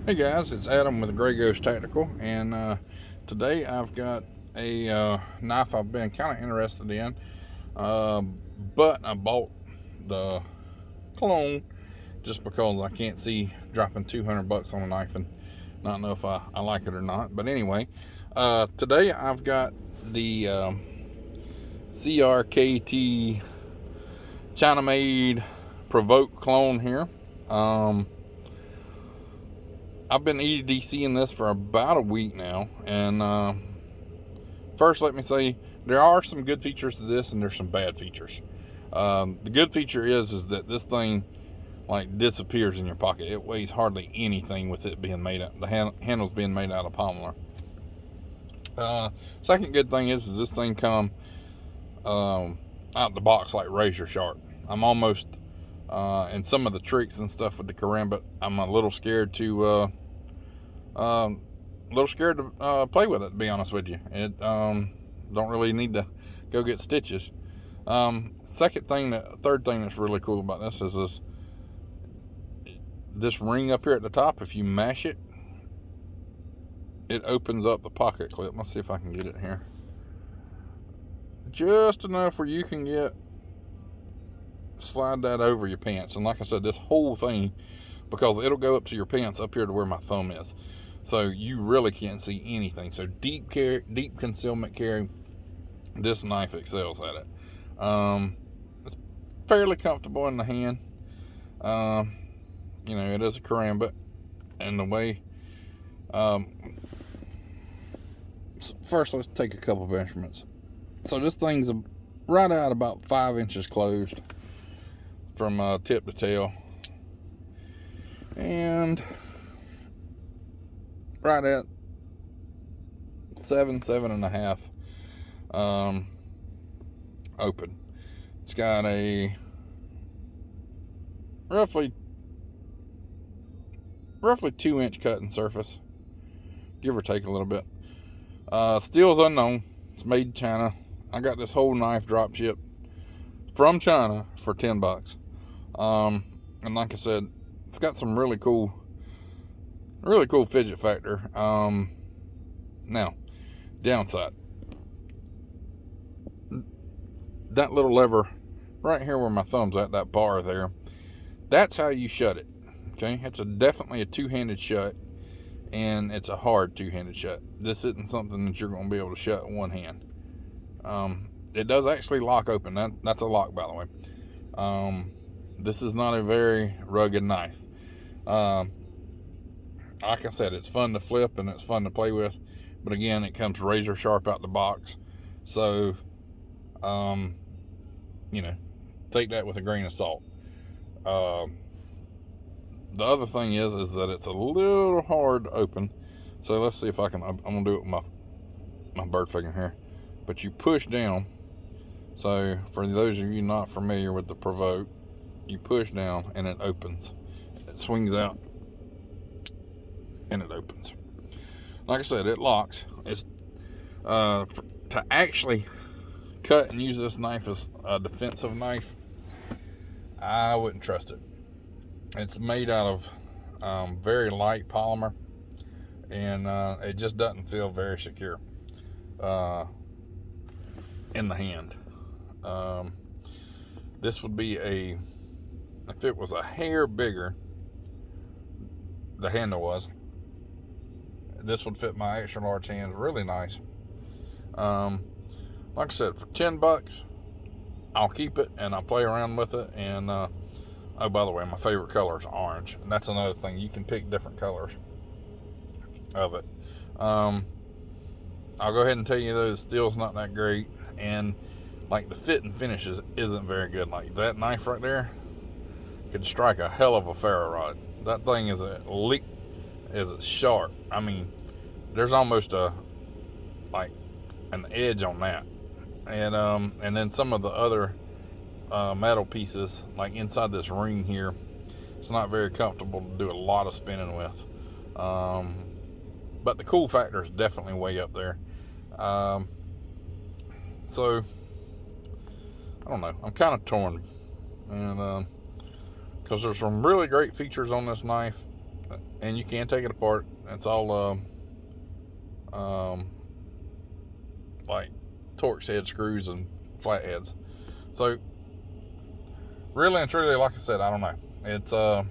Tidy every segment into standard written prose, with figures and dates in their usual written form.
Hey guys, it's Adam with Grey Ghost Tactical, and today I've got a knife I've been kind of interested in, but I bought the clone just because I can't see dropping $200 on a knife and not know if I like it or not. But anyway, today I've got the Crkt China-made Provoke clone here. I've been EDCing this for about a week now, and first let me say there are some good features to this and there's some bad features. The good feature is that this thing like disappears in your pocket. It weighs hardly anything with it being made out, the handles being made out of polymer. Second good thing is this thing come out the box like razor sharp. I'm almost and some of the tricks and stuff with the Karambit, I'm a little scared to play with it, to be honest with you. It don't really need to go get stitches. Third thing that's really cool about this is this ring up here at the top. If you mash it, it opens up the pocket clip. Let's see if I can get it here. Just enough where you can slide that over your pants. And like I said, this whole thing, because it'll go up to your pants up here to where my thumb is, so you really can't see anything. So deep concealment carry, this knife excels at it. It's fairly comfortable in the hand. It is a Karambit, and the way first let's take a couple of measurements. So this thing's right out about 5 inches closed from tip to tail, and right at 7.5 open. It's got a roughly 2-inch cutting surface, give or take a little bit. Steel's unknown. It's made in China. I got this whole knife drop shipped from China for $10. And like I said, it's got some really cool fidget factor. Now, downside, that little lever right here where my thumb's at, that bar there, that's how you shut it. Okay, it's definitely a two-handed shut, and it's a hard two-handed shut. This isn't something that you're going to be able to shut in one hand. It does actually lock open. That's a lock, by the way. This is not a very rugged knife. Like I said, it's fun to flip and it's fun to play with, but again, it comes razor sharp out the box. So, take that with a grain of salt. The other thing is that it's a little hard to open. So let's see if I can. I'm gonna do it with my bird finger here. But you push down. So for those of you not familiar with the Provoke, you push down and it opens. It swings out and it opens. Like I said, it locks. It's to actually cut and use this knife as a defensive knife, I wouldn't trust it. It's made out of very light polymer, and it just doesn't feel very secure in the hand. This would be if it was a hair bigger, the handle was, this would fit my extra large hands really nice. Like I said, for $10, I'll keep it and I'll play around with it. And oh, by the way, my favorite color is orange, and that's another thing. You can pick different colors of it. I'll go ahead and tell you though, the steel's not that great, and like the fit and finishes isn't very good. Like that knife right there could strike a hell of a ferro rod. That thing is sharp. I mean, there's almost an edge on that, and then some of the other metal pieces, like inside this ring here, it's not very comfortable to do a lot of spinning with. But the cool factor is definitely way up there. So I don't know. I'm kind of torn, and because there's some really great features on this knife, and you can take it apart. It's all like Torx head screws and flatheads. So really and truly, like I said, I don't know. It's I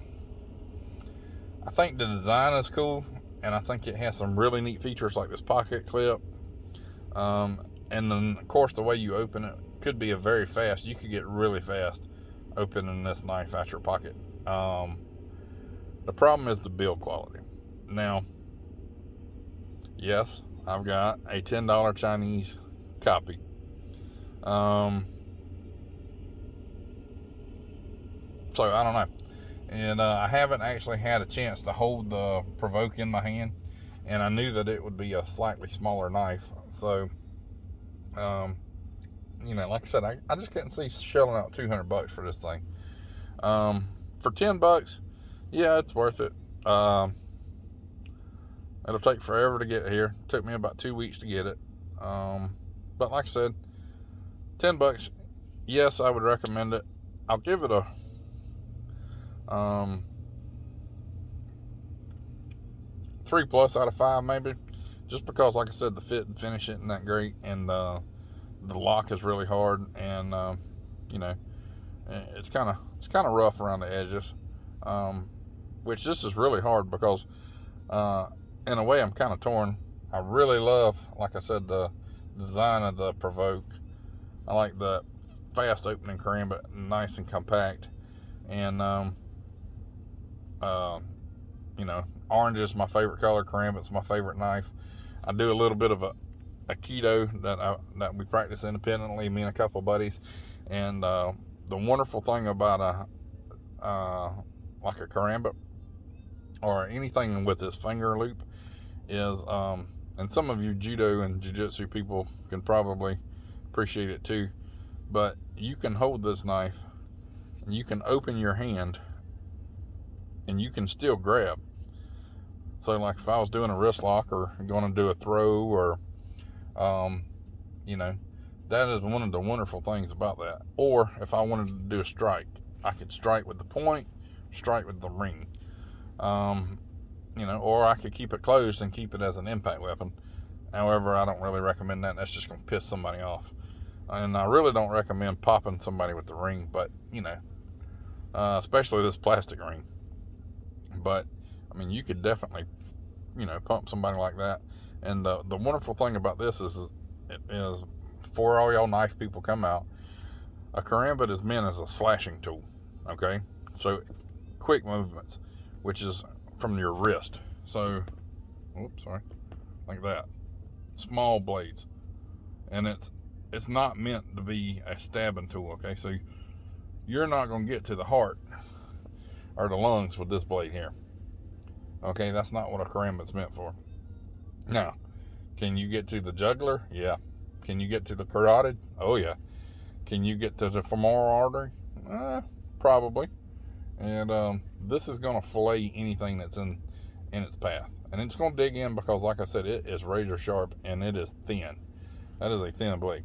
think the design is cool, and I think it has some really neat features like this pocket clip. And then of course the way you open it could be you could get really fast opening this knife out your pocket. The problem is the build quality. Now, yes, I've got a $10 Chinese copy. So I don't know. And I haven't actually had a chance to hold the Provoke in my hand, and I knew that it would be a slightly smaller knife. So, like I said, I just couldn't see shelling out $200 for this thing. For $10, yeah, it's worth it. It'll take forever to get here. It took me about 2 weeks to get it. But like I said, $10, yes, I would recommend it. I'll give it a 3+ out of 5 maybe, just because, like I said, the fit and finish isn't that great, and the lock is really hard, and it's kind of rough around the edges, which this is really hard because in a way I'm kind of torn. I really love, like I said, the design of the Provoke. I like the fast opening Karambit, nice and compact, and orange is my favorite color. Karambit's my favorite knife. I do a little bit of a keto that we practice independently, me and a couple of buddies. And the wonderful thing about like a Karambit or anything with this finger loop is, and some of you judo and jiu-jitsu people can probably appreciate it too, but you can hold this knife and you can open your hand and you can still grab. So like if I was doing a wrist lock or going to do a throw, or that is one of the wonderful things about that. Or if I wanted to do a strike, I could strike with the point, strike with the ring. Or I could keep it closed and keep it as an impact weapon. However, I don't really recommend that. That's just going to piss somebody off. And I really don't recommend popping somebody with the ring, but, especially this plastic ring. But, you could definitely, pump somebody like that. And the wonderful thing about this is before all y'all knife people come out, a Karambit is meant as a slashing tool, okay? So, quick movements, which is from your wrist. So, like that. Small blades. And it's not meant to be a stabbing tool, okay? So, you're not going to get to the heart or the lungs with this blade here. Okay, that's not what a Karambit's meant for. Now, can you get to the jugular? Yeah. Can you get to the carotid? Oh, yeah. Can you get to the femoral artery? Probably. And this is going to fillet anything that's in its path. And it's going to dig in because, like I said, it is razor sharp and it is thin. That is a thin blade.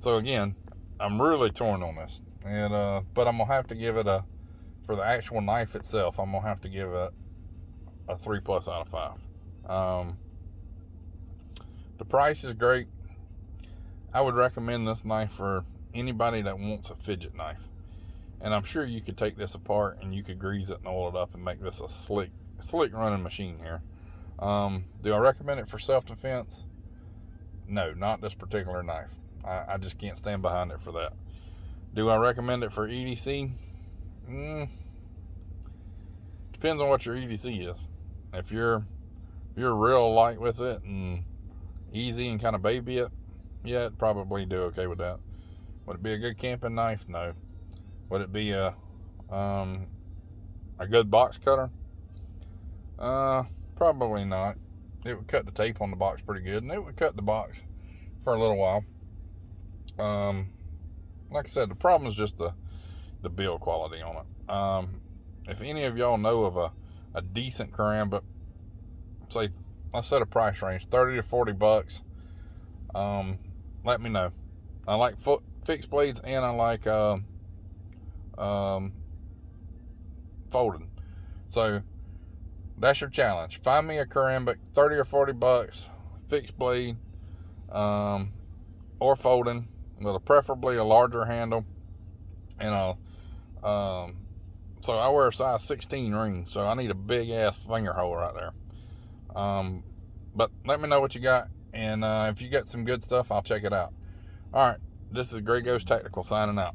So, again, I'm really torn on this. And but I'm going to have to give it for the actual knife itself, I'm going to have to give it a 3+ out of 5. The price is great. I would recommend this knife for anybody that wants a fidget knife. And I'm sure you could take this apart and you could grease it and oil it up and make this a slick running machine here. Do I recommend it for self-defense? No, not this particular knife. I just can't stand behind it for that. Do I recommend it for EDC? Depends on what your EDC is. If you're real light with it and easy and kind of baby it, yeah, it'd probably do okay with that. Would it be a good camping knife? No. Would it be a good box cutter? Probably not. It would cut the tape on the box pretty good, and it would cut the box for a little while. Like I said, the problem is just the build quality on it. If any of y'all know of a decent Karambit, say, let's set a price range, $30 to $40, let me know. I like fixed blades, and I like folding. So That's your challenge. Find me a Karambit, 30 or 40 bucks, fixed blade, or folding, with preferably a larger handle, and so I wear a size 16 ring, so I need a big ass finger hole right there. But let me know what you got, and if you got some good stuff, I'll check it out. All right, this is Grey Ghost Tactical signing out.